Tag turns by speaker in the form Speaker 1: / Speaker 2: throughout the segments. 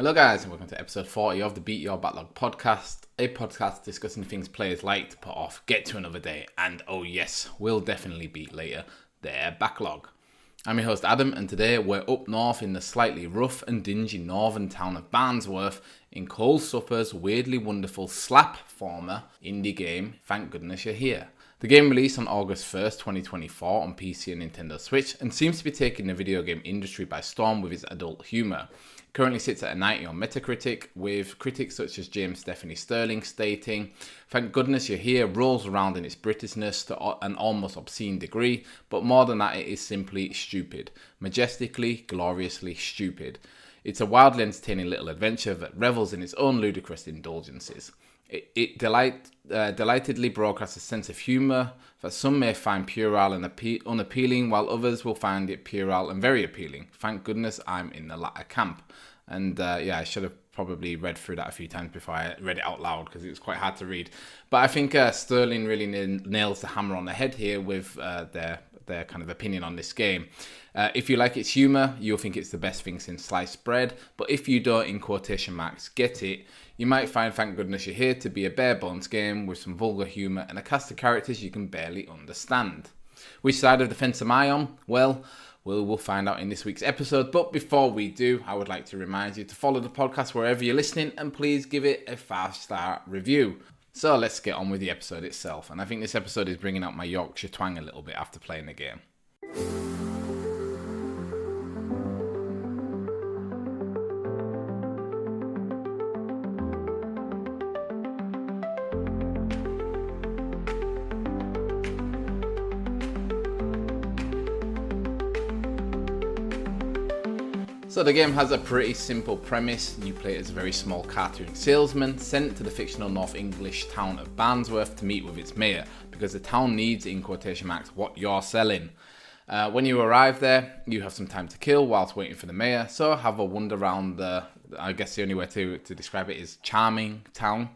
Speaker 1: Hello guys and welcome to episode 40 of the Your Backlog podcast, a podcast discussing things players like to put off, get to another day, and oh yes, will definitely beat later, their backlog. I'm your host Adam, and today we're up north in the slightly rough and dingy northern town of Barnsworth in Cole Supper's weirdly wonderful slapformer indie game, Thank Goodness You're Here. The game released on August 1st, 2024 on PC and Nintendo Switch and seems to be taking the video game industry by storm with its adult humour. It currently sits at a 90 on Metacritic, with critics such as James Stephanie Sterling stating, "Thank goodness you're here" rolls around in its Britishness to an almost obscene degree, but more than that, it is simply stupid. Majestically, gloriously stupid. It's a wildly entertaining little adventure that revels in its own ludicrous indulgences. It delightedly broadcasts a sense of humour that some may find puerile and unappealing, while others will find it puerile and very appealing. Thank goodness I'm in the latter camp. And I should have probably read through that a few times before I read it out loud because it was quite hard to read. But I think Sterling really nails the hammer on the head here with their kind of opinion on this game. If you like its humour, you'll think it's the best thing since sliced bread. But if you don't, in quotation marks, get it, you might find Thank Goodness You're Here to be a bare bones game with some vulgar humour and a cast of characters you can barely understand. Which side of the fence am I on? Well, we'll find out in this week's episode. But before we do, I would like to remind you to follow the podcast wherever you're listening and please give it a 5-star review. So let's get on with the episode itself. And I think this episode is bringing out my Yorkshire twang a little bit after playing the game. So the game has a pretty simple premise. You play as a very small cartoon salesman sent to the fictional North English town of Barnsworth to meet with its mayor, because the town needs, in quotation marks, what you're selling. When you arrive there, you have some time to kill whilst waiting for the mayor, so have a wander around I guess the only way to describe it is charming town.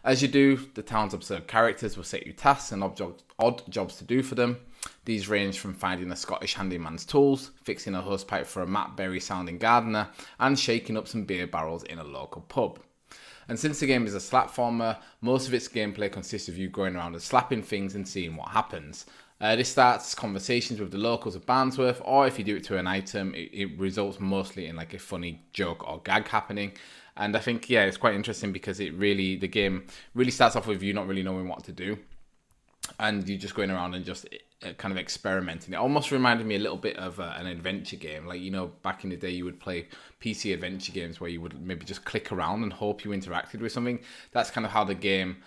Speaker 1: As you do, the town's absurd characters will set you tasks and odd jobs to do for them. These range from finding a Scottish handyman's tools, fixing a hosepipe for a Matt Berry-sounding gardener, and shaking up some beer barrels in a local pub. And since the game is a slapformer, most of its gameplay consists of you going around and slapping things and seeing what happens. This starts conversations with the locals of Barnsworth, or if you do it to an item, it results mostly in like a funny joke or gag happening. And I think, it's quite interesting because the game really starts off with you not really knowing what to do. And you're just going around and just kind of experimenting. It almost reminded me a little bit of an adventure game. Like, back in the day you would play PC adventure games where you would maybe just click around and hope you interacted with something. That's kind of how the game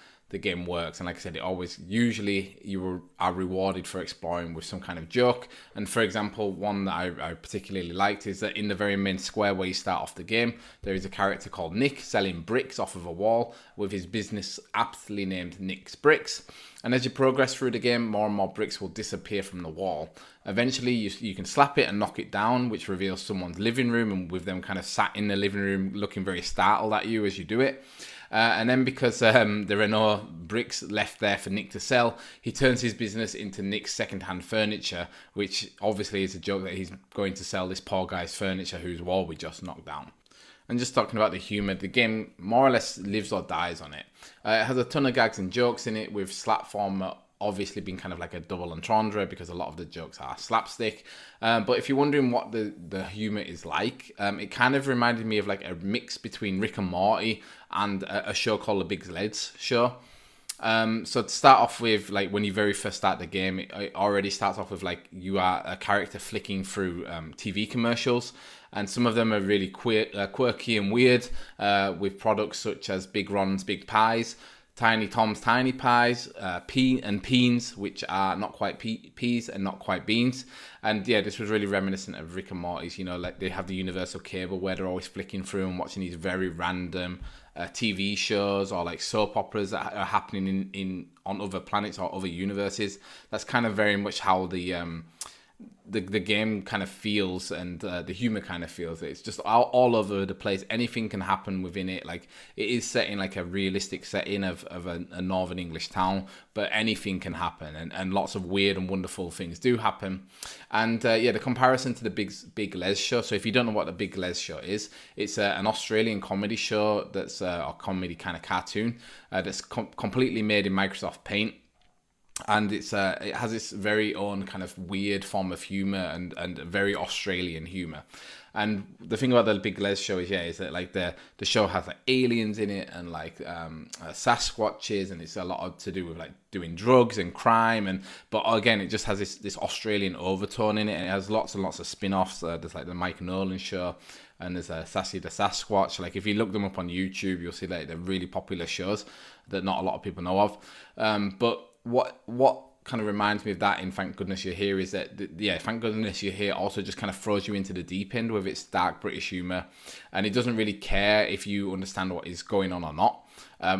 Speaker 1: works. And like I said, usually you are rewarded for exploring with some kind of joke. And for example, one that I particularly liked is that in the very main square where you start off the game, there is a character called Nick selling bricks off of a wall with his business aptly named Nick's Bricks. And as you progress through the game, more and more bricks will disappear from the wall. Eventually, you can slap it and knock it down, which reveals someone's living room, and with them kind of sat in the living room looking very startled at you as you do it. And then because there are no bricks left there for Nick to sell, he turns his business into Nick's second-hand furniture, which obviously is a joke that he's going to sell this poor guy's furniture whose wall we just knocked down. And just talking about the humour, the game more or less lives or dies on it. It has a ton of gags and jokes in it, with slapformer obviously being kind of like a double entendre because a lot of the jokes are slapstick. But if you're wondering what the humour is like, it kind of reminded me of like a mix between Rick and Morty and a show called The Big Legs Show. So to start off with, like when you very first start the game, it already starts off with like you are a character flicking through TV commercials, and some of them are really quirky and weird, with products such as Big Ron's Big Pies, Tiny Tom's Tiny Pies, Peens, which are not quite peas and not quite beans. And yeah, this was really reminiscent of Rick and Morty's. Like they have the universal cable where they're always flicking through and watching these very random TV shows or like soap operas that are happening on other planets or other universes. That's kind of very much how the the game kind of feels, and the humor kind of feels. It's just all over the place. Anything can happen within it. Like, it is set in like a realistic setting of a northern English town, but anything can happen, and lots of weird and wonderful things do happen. And the comparison to the Big Les show. So if you don't know what the Big Les show is, it's an Australian comedy show that's a comedy kind of cartoon that's completely made in Microsoft Paint. And it has its very own kind of weird form of humor and very Australian humor. And the thing about the Big Les show is that like the show has like aliens in it, and like Sasquatches, and it's a lot to do with like doing drugs and crime, but again, it just has this Australian overtone in it, and it has lots and lots of spin-offs. There's like the Mike Nolan show, and there's Sassy the Sasquatch. Like, if you look them up on YouTube, you'll see that they're really popular shows that not a lot of people know of. But what kind of reminds me of that in Thank Goodness You're Here is that, Thank Goodness You're Here also just kind of throws you into the deep end with its dark British humour, and it doesn't really care if you understand what is going on or not,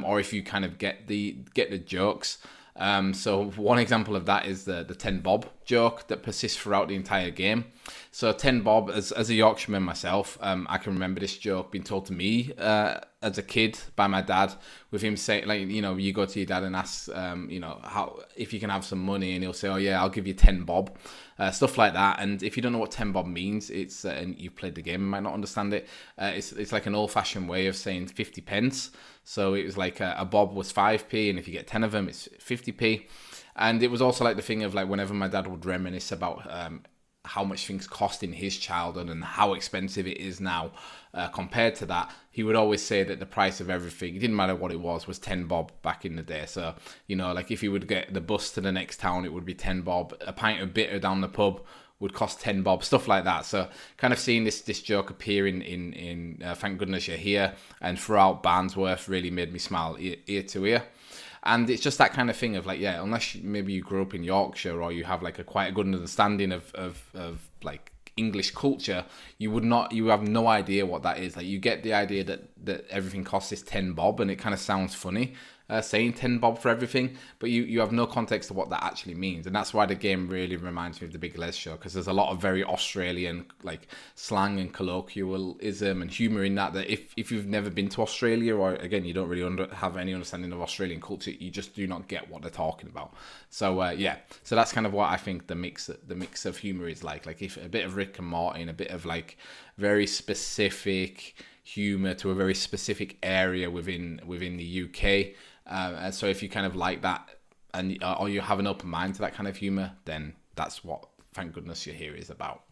Speaker 1: or if you kind of get the jokes. So one example of that is the 10 bob joke that persists throughout the entire game. So 10 bob, as a Yorkshireman myself, I can remember this joke being told to me as a kid by my dad, with him saying, like, you go to your dad and ask, how, if you can have some money, and he'll say, oh yeah, I'll give you 10 bob, stuff like that. And if you don't know what 10 bob means, it's and you've played the game and might not understand it, it's like an old-fashioned way of saying 50 pence. So it was like a bob was 5p, and if you get 10 of them, it's 50p. And it was also like the thing of like, whenever my dad would reminisce about how much things cost in his childhood and how expensive it is now compared to that, he would always say that the price of everything, it didn't matter what it was 10 bob back in the day. So, like if he would get the bus to the next town, it would be 10 bob. A pint of bitter down the pub would cost 10 bob, stuff like that. So kind of seeing this joke appear in Thank Goodness You're Here and throughout Barnsworth really made me smile ear to ear. And it's just that kind of thing of like, unless maybe you grew up in Yorkshire, or you have like quite a good understanding of like English culture, you have no idea what that is. Like, you get the idea that everything costs this 10 bob, and it kind of sounds funny saying 10 bob for everything, but you have no context of what that actually means. And that's why the game really reminds me of the Big Les show, because there's a lot of very Australian like slang and colloquialism and humour in that if you've never been to Australia, or again, you don't really have any understanding of Australian culture, you just do not get what they're talking about. So so that's kind of what I think the mix of humour is like if a bit of Rick and Morty and a bit of like very specific humour to a very specific area within the UK. And so if you kind of like that, and or you have an open mind to that kind of humour, then that's what Thank Goodness You're Here is about.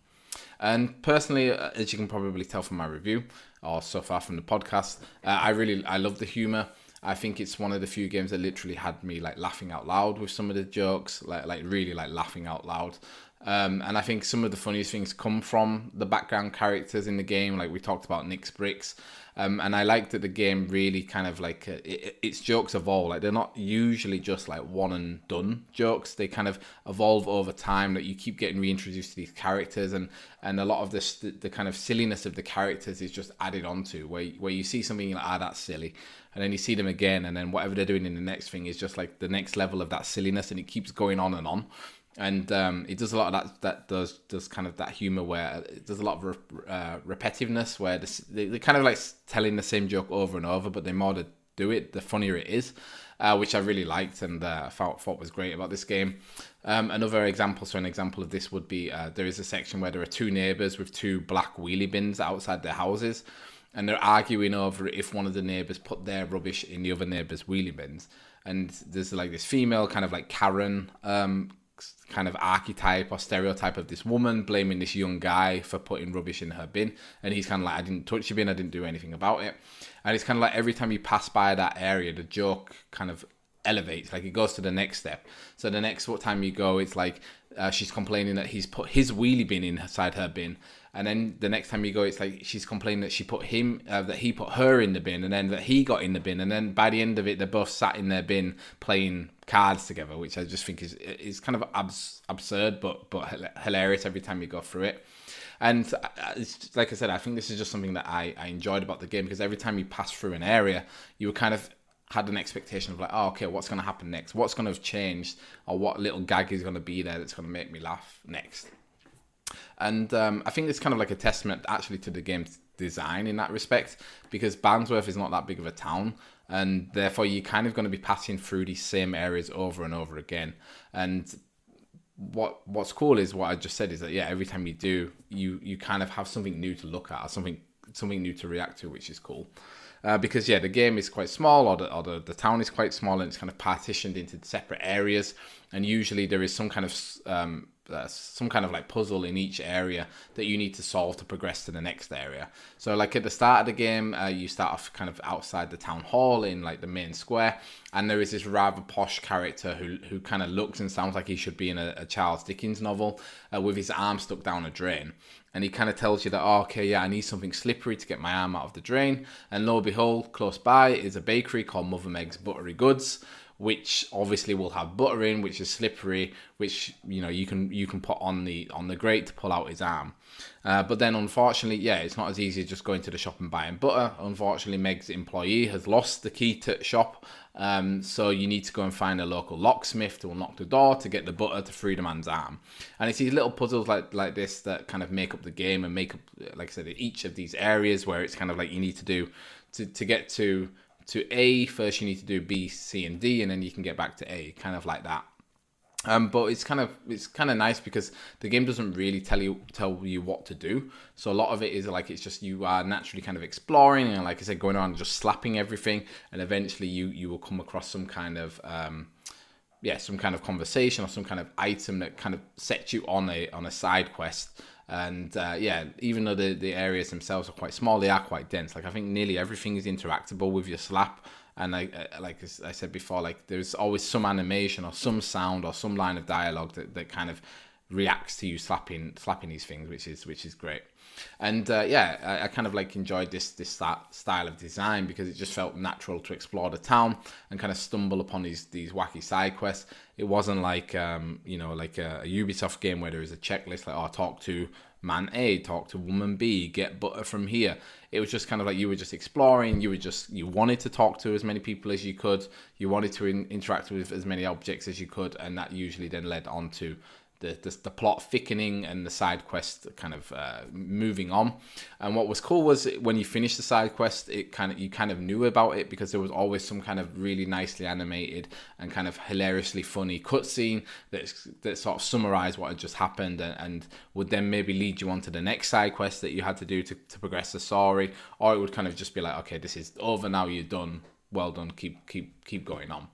Speaker 1: And personally, as you can probably tell from my review, or so far from the podcast, I love the humour. I think it's one of the few games that literally had me like laughing out loud with some of the jokes, like really like laughing out loud. And I think some of the funniest things come from the background characters in the game, like we talked about Nick's Bricks. And I like that the game really kind of like, its jokes evolve. Like, they're not usually just like one and done jokes. They kind of evolve over time. That you keep getting reintroduced to these characters, and a lot of this, the kind of silliness of the characters is just added onto, where you see something like, that's silly. And then you see them again, and then whatever they're doing in the next thing is just like the next level of that silliness, and it keeps going on and on. And it does a lot of that does kind of that humor where it does a lot of repetitiveness, where they're kind of like telling the same joke over and over, but the more they do it, the funnier it is, which I really liked, and thought was great about this game. Another example, so an example of this would be there is a section where there are two neighbours with two black wheelie bins outside their houses, and they're arguing over if one of the neighbours put their rubbish in the other neighbour's wheelie bins. And there's like this female kind of like Karen kind of archetype or stereotype of this woman blaming this young guy for putting rubbish in her bin, and he's kind of like, I didn't touch your bin, I didn't do anything about it. And it's kind of like every time you pass by that area, the joke kind of elevates, like it goes to the next step. So the next time you go, it's like she's complaining that he's put his wheelie bin inside her bin, and then the next time you go, it's like she's complaining that she put him that he put her in the bin, and then that he got in the bin, and then by the end of it, they're both sat in their bin playing cards together, which I just think is kind of absurd but hilarious every time you go through it. And it's, like I said, I think this is just something that I enjoyed about the game, because every time you pass through an area, you were kind of had an expectation of like, oh, okay, what's going to happen next? What's going to have changed? Or what little gag is going to be there that's going to make me laugh next? And I think it's kind of like a testament actually to the game's design in that respect, because Barnsworth is not that big of a town, and therefore you're kind of going to be passing through these same areas over and over again. And what's cool is what I just said is that, yeah, every time you do, you kind of have something new to look at, or something new to react to, which is cool. Because yeah, the game is quite small, or the town is quite small, and it's kind of partitioned into separate areas, and usually there is some kind of like puzzle in each area that you need to solve to progress to the next area. So like at the start of the game, you start off kind of outside the town hall in like the main square, and there is this rather posh character who kind of looks and sounds like he should be in a Charles Dickens novel, with his arm stuck down a drain. And he kind of tells you that, oh, okay, yeah, I need something slippery to get my arm out of the drain. And lo and behold, close by is a bakery called Mother Meg's Buttery Goods, which obviously will have butter in, which is slippery, which, you know, you can put on the grate to pull out his arm. But then unfortunately, yeah, it's not as easy as just going to the shop and buying butter. Unfortunately, Meg's employee has lost the key to the shop. So you need to go and find a local locksmith to unlock the door to get the butter to free the man's arm. And it's these little puzzles like this that kind of make up the game, and make up, like I said, each of these areas where it's kind of like you need to do to get to A first, you need to do B, C, and D, and then you can get back to A, kind of like that. But it's kind of nice because the game doesn't really tell you what to do. So a lot of it is like, it's just you are naturally kind of exploring, and like I said, going around and just slapping everything, and eventually you will come across some kind of conversation or some kind of item that kind of sets you on a side quest. And even though the areas themselves are quite small, they are quite dense. Like I think nearly everything is interactable with your slap. And like I said before, like there's always some animation or some sound or some line of dialogue that kind of reacts to you slapping these things, which is great. And I kind of like enjoyed this style of design because it just felt natural to explore the town and kind of stumble upon these wacky side quests. It wasn't like like a Ubisoft game where there is a checklist like, oh, talk to man A, talk to woman B, get butter from here. It was just kind of like you were just exploring. You wanted to talk to as many people as you could. You wanted to interact with as many objects as you could, and that usually then led on to the plot thickening and the side quest kind of moving on. And what was cool was when you finished the side quest, you kind of knew about it because there was always some kind of really nicely animated and kind of hilariously funny cutscene that sort of summarized what had just happened and would then maybe lead you on to the next side quest that you had to do to progress the story, or it would kind of just be like, okay, this is over now, you're done, well done, keep going on.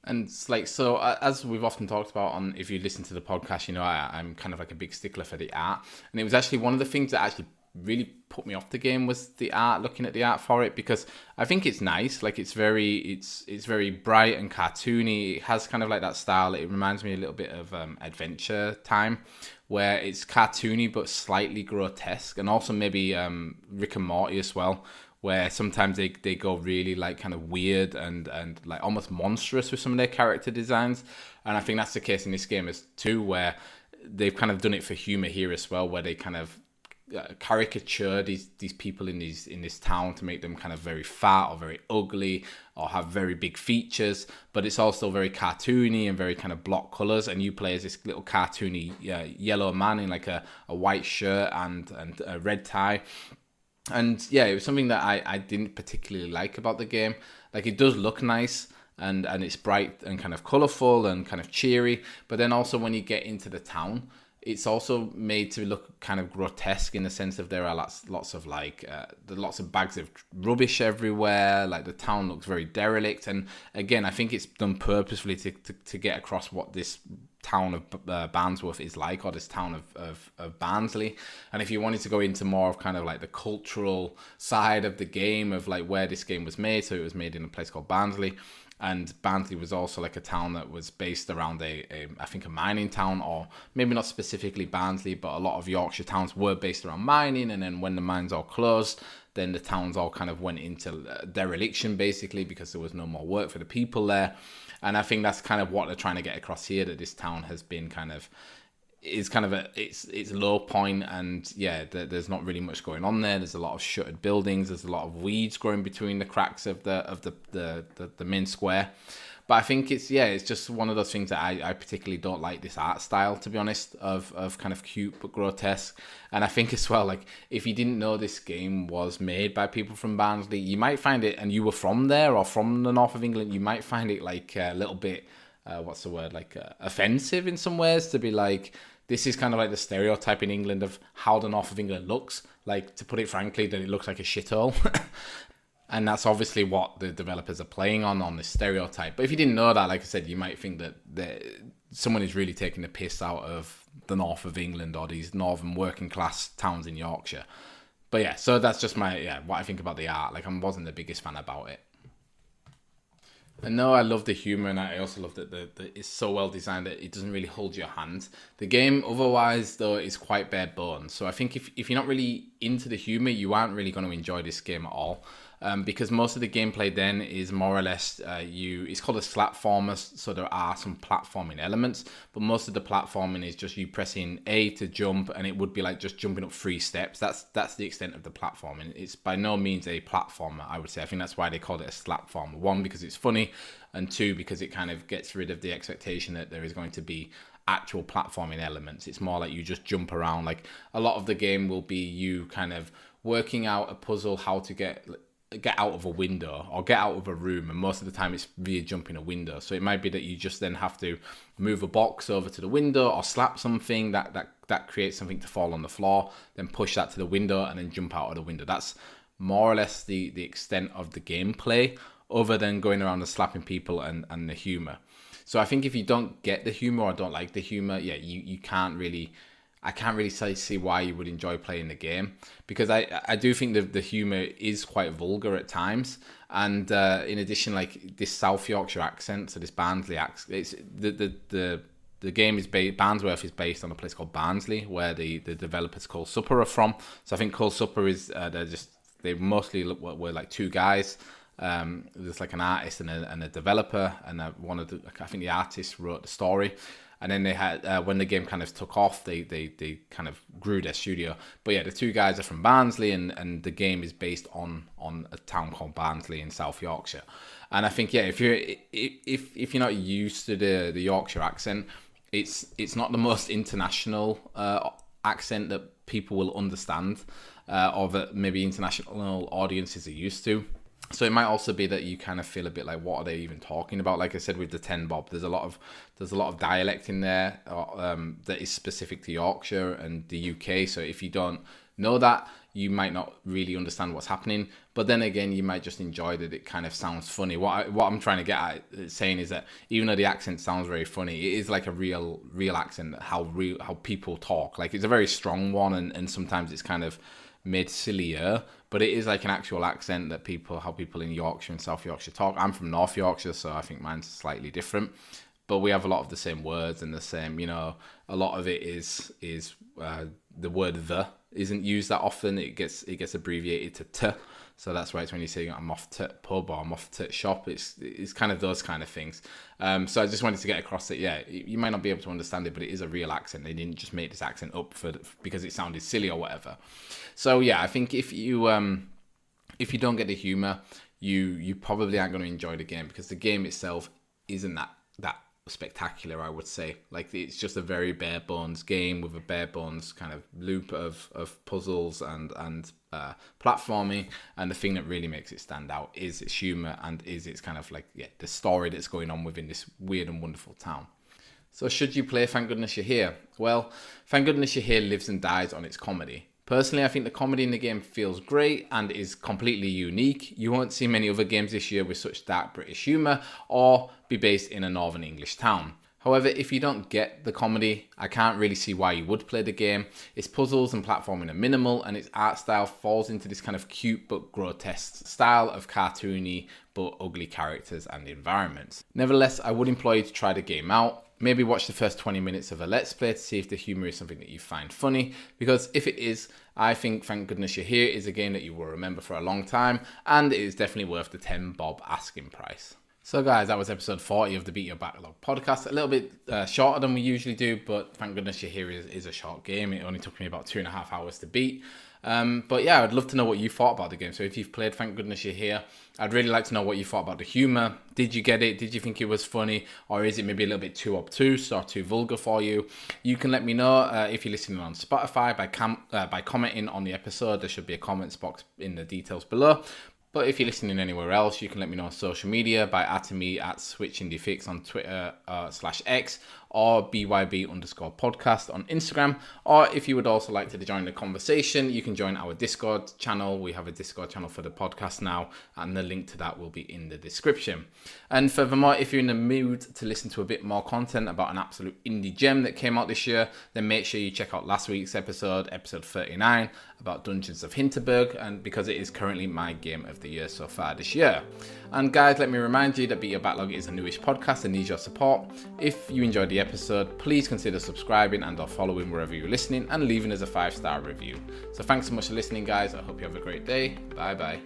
Speaker 1: And it's like, so as we've often talked about on, if you listen to the podcast, you know, I'm kind of like a big stickler for the art. And it was actually one of the things that actually really put me off the game was the art, looking at the art for it, because I think it's nice. Like it's very bright and cartoony. It has kind of like that style. It reminds me a little bit of Adventure Time, where it's cartoony but slightly grotesque, and also maybe Rick and Morty as well, where sometimes they go really like kind of weird and like almost monstrous with some of their character designs. And I think that's the case in this game as too, where they've kind of done it for humor here as well, where they kind of caricature these people in this town to make them kind of very fat or very ugly or have very big features, but it's also very cartoony and very kind of block colors, and you play as this little cartoony yellow man in like a white shirt and a red tie. And yeah, it was something that I didn't particularly like about the game. Like, it does look nice and it's bright and kind of colourful and kind of cheery, but then also when you get into the town, it's also made to look kind of grotesque in the sense of there are lots of bags of rubbish everywhere. Like, the town looks very derelict, and again, I think it's done purposefully to get across what this town of Barnsworth is like, or this town of Barnsley. And if you wanted to go into more of kind of like the cultural side of the game, of like where this game was made, so it was made in a place called Barnsley. And Barnsley was also like a town that was based around I think a mining town, or maybe not specifically Barnsley, but a lot of Yorkshire towns were based around mining. And then when the mines all closed, then the towns all kind of went into dereliction, basically, because there was no more work for the people there. And I think that's kind of what they're trying to get across here, that this town has been it's low point, and yeah, there's not really much going on there. There's a lot of shuttered buildings. There's a lot of weeds growing between the cracks of the main square. But I think it's just one of those things that I particularly don't like, this art style, to be honest, of kind of cute but grotesque. And I think as well, like, if you didn't know this game was made by people from Barnsley, you might find it, and you were from there or from the north of England, you might find it like a little bit, offensive in some ways, to be like, this is kind of like the stereotype in England of how the north of England looks. Like, to put it frankly, that it looks like a shithole. And that's obviously what the developers are playing on this stereotype. But if you didn't know that, like I said, you might think that someone is really taking the piss out of the north of England or these northern working class towns in Yorkshire. But yeah, so that's just what I think about the art. Like, I wasn't the biggest fan about it. And no, I love the humour, and I also love that it's so well designed that it doesn't really hold your hand. The game, otherwise, though, is quite bare bones. So I think if you're not really into the humour, you aren't really going to enjoy this game at all. Because most of the gameplay then is more or less, it's called a slapformer, so there are some platforming elements, but most of the platforming is just you pressing A to jump, and it would be like just jumping up 3 steps. That's the extent of the platforming. It's by no means a platformer, I would say. I think that's why they called it a slapformer. 1, because it's funny, and 2, because it kind of gets rid of the expectation that there is going to be actual platforming elements. It's more like you just jump around. Like, a lot of the game will be you kind of working out a puzzle, how to get out of a window or get out of a room, and most of the time it's via jumping a window. So it might be that you just then have to move a box over to the window or slap something that creates something to fall on the floor, then push that to the window and then jump out of the window. That's more or less the extent of the gameplay, other than going around and slapping people and the humour. So I think if you don't get the humour or don't like the humour, you can't really... I can't really see why you would enjoy playing the game, because I do think the humour is quite vulgar at times, and in addition, like, this South Yorkshire accent, so this Barnsley accent, it's the game is Barnsworth is based on a place called Barnsley, where the developers Cold Supper are from. So I think Cold Supper is they mostly were like 2 guys. There's like an artist and a developer, and I think the artist wrote the story. And then they had, when the game kind of took off, they kind of grew their studio. But yeah, the 2 guys are from Barnsley, and the game is based on a town called Barnsley in South Yorkshire. And I think, if you're not used to the Yorkshire accent, it's not the most international accent that people will understand, or that maybe international audiences are used to. So it might also be that you kind of feel a bit like, what are they even talking about? Like I said, with the 10 bob, there's a lot of dialect in there that is specific to Yorkshire and the UK. So if you don't know that, you might not really understand what's happening. But then again, you might just enjoy that it kind of sounds funny. What I'm trying to get at saying is that even though the accent sounds very funny, it is like a real accent, how people talk. Like, it's a very strong one, and sometimes it's kind of made sillier, but it is like an actual accent that how people in Yorkshire and South Yorkshire talk. I'm from North Yorkshire, so I think mine's slightly different, but we have a lot of the same words and the same, a lot of it is the word "the" isn't used that often. It gets abbreviated to "t," so that's why it's when you say I'm off to pub or I'm off to shop, it's kind of those kind of things. So I just wanted to get across that, you might not be able to understand it, but it is a real accent. They didn't just make this accent up because it sounded silly or whatever. So I think if you don't get the humour, you probably aren't going to enjoy the game, because the game itself isn't that spectacular, I would say. Like, it's just a very bare bones game with a bare bones kind of loop of puzzles and platforming, and the thing that really makes it stand out is its humour and is its kind of like the story that's going on within this weird and wonderful town. So should you play Thank Goodness You're Here? Well, Thank Goodness You're Here lives and dies on its comedy. Personally, I think the comedy in the game feels great and is completely unique. You won't see many other games this year with such dark British humour or be based in a northern English town. However, if you don't get the comedy, I can't really see why you would play the game. Its puzzles and platforming are minimal, and its art style falls into this kind of cute but grotesque style of cartoony but ugly characters and environments. Nevertheless, I would implore you to try the game out. Maybe watch the first 20 minutes of a Let's Play to see if the humour is something that you find funny, because if it is, I think Thank Goodness You're Here is a game that you will remember for a long time, and it is definitely worth the 10 bob asking price. So guys, that was episode 40 of the Beat Your Backlog podcast. A little bit shorter than we usually do, but Thank Goodness You're Here is a short game. It only took me about 2.5 hours to beat. But yeah, I'd love to know what you thought about the game. So if you've played, thank goodness you're here. I'd really like to know what you thought about the humour. Did you get it? Did you think it was funny? Or is it maybe a little bit too obtuse or too vulgar for you? You can let me know if you're listening on Spotify by commenting on the episode. There should be a comments box in the details below. But if you're listening anywhere else, you can let me know on social media by @me at switchindifix on Twitter /X or BYB_podcast on Instagram. Or if you would also like to join the conversation, you can join our Discord channel. We have a Discord channel for the podcast now, and the link to that will be in the description. And furthermore, if you're in the mood to listen to a bit more content about an absolute indie gem that came out this year, then make sure you check out last week's episode 39, about Dungeons of Hinterberg, and because it is currently my game of the year so far this year. And guys, let me remind you that Beat Your Backlog is a newish podcast and needs your support. If you enjoyed the episode, please consider subscribing and or following wherever you're listening and leaving us a 5-star review. So thanks so much for listening, guys. I hope you have a great day. Bye bye.